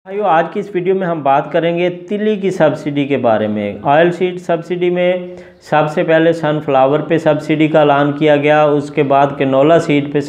भाइयों, आज की इस वीडियो में हम बात करेंगे तिली की सब्सिडी के बारे में। ऑयल सीड सब्सिडी में सबसे पहले सनफ्लावर पे सब्सिडी का ऐलान किया गया, उसके बाद कैनोला सीड पे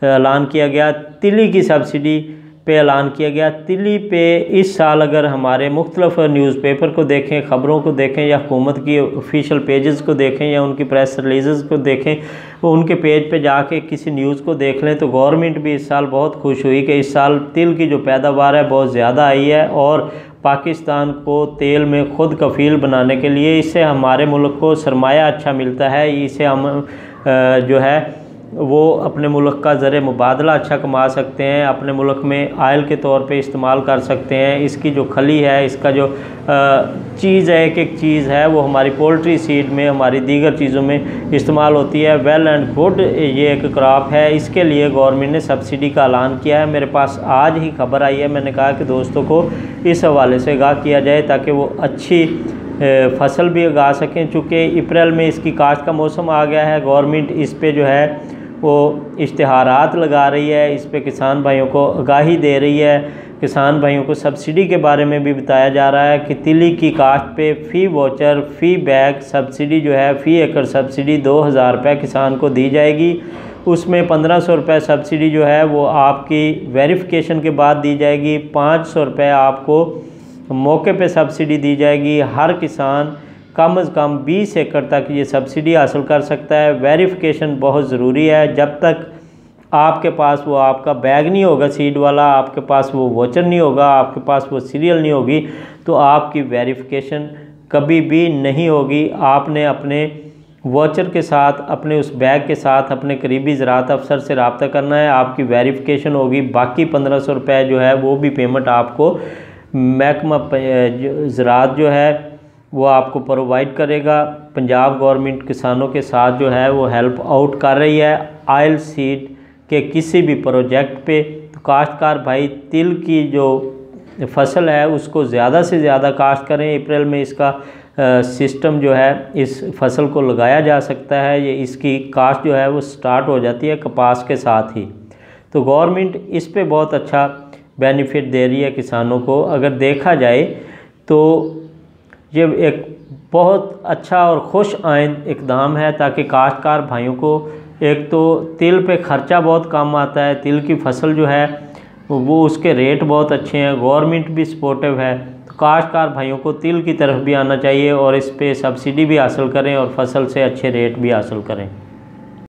ऐलान किया गया, तिली की सब्सिडी पे ऐलान किया गया। तिली पे इस साल अगर हमारे मुख्तलिफ न्यूज़पेपर को देखें, ख़बरों को देखें या हुकूमत की ऑफिशियल पेजेस को देखें या उनकी प्रेस रिलीज़ को देखें, वो उनके पेज पे जाके किसी न्यूज़ को देख लें तो गवर्नमेंट भी इस साल बहुत खुश हुई कि इस साल तिल की जो पैदावार है बहुत ज़्यादा आई है और पाकिस्तान को तेल में खुद कफ़ील बनाने के लिए इससे हमारे मुल्क को सरमाया अच्छा मिलता है। इससे हम जो है वो अपने मुल्क का ज़र मुबादला अच्छा कमा सकते हैं, अपने मुल्क में आयल के तौर पे इस्तेमाल कर सकते हैं। इसकी जो खली है, इसका जो चीज़ है, एक चीज़ है वो हमारी पोल्ट्री सीड में, हमारी दीगर चीज़ों में इस्तेमाल होती है। वेल एंड गुड ये एक क्रॉप है, इसके लिए गवर्नमेंट ने सब्सिडी का ऐलान किया है। मेरे पास आज ही खबर आई है, मैंने कहा कि दोस्तों को इस हवाले से आगाह किया जाए ताकि वो अच्छी फसल भी उगा सकें। चूँकि अप्रैल में इसकी काश्त का मौसम आ गया है, गवर्नमेंट इस पे जो है वो इश्तिहारात लगा रही है, इस पे किसान भाइयों को आगाही दे रही है। किसान भाइयों को सब्सिडी के बारे में भी बताया जा रहा है कि तिली की काश्त पे फ़ी वोचर फ़ी बैग सब्सिडी जो है, फ़ी एकड़ सब्सिडी 2000 रुपये किसान को दी जाएगी। उसमें 1500 रुपये सब्सिडी जो है वो आपकी वेरिफिकेशन के बाद दी जाएगी। 500 रुपये आपको मौके पे सब्सिडी दी जाएगी। हर किसान कम से कम 20 एकड़ तक ये सब्सिडी हासिल कर सकता है। वेरिफिकेशन बहुत ज़रूरी है। जब तक आपके पास वो आपका बैग नहीं होगा सीड वाला, आपके पास वो वोचर नहीं होगा, आपके पास वो सीरियल नहीं होगी, तो आपकी वेरिफिकेशन कभी भी नहीं होगी। आपने अपने वोचर के साथ, अपने उस बैग के साथ अपने करीबी ज़राअत अफसर से रब्ता करना है, आपकी वेरिफिकेशन होगी। बाकी 1500 रुपये जो है वो भी पेमेंट आपको महकमा ज़राअत जो है वो आपको प्रोवाइड करेगा। पंजाब गवर्नमेंट किसानों के साथ जो है वो हेल्प आउट कर रही है ऑयल सीड के किसी भी प्रोजेक्ट पे। तो काश्तकार भाई तिल की जो फसल है उसको ज़्यादा से ज़्यादा काश्त करें। अप्रैल में इसका सिस्टम जो है इस फसल को लगाया जा सकता है। ये इसकी काश्त जो है वो स्टार्ट हो जाती है कपास के साथ ही। तो गवर्नमेंट इस पे बहुत अच्छा बेनिफिट दे रही है किसानों को। अगर देखा जाए तो ये एक बहुत अच्छा और खुश आइंद इक़दाम है ताकि काश्तकार भाइयों को एक तो तिल पे ख़र्चा बहुत कम आता है, तिल की फसल जो है वो उसके रेट बहुत अच्छे हैं, गवर्नमेंट भी सपोर्टिव है। तो काश्तकार भाइयों को तिल की तरफ भी आना चाहिए और इस पे सब्सिडी भी हासिल करें और फसल से अच्छे रेट भी हासिल करें।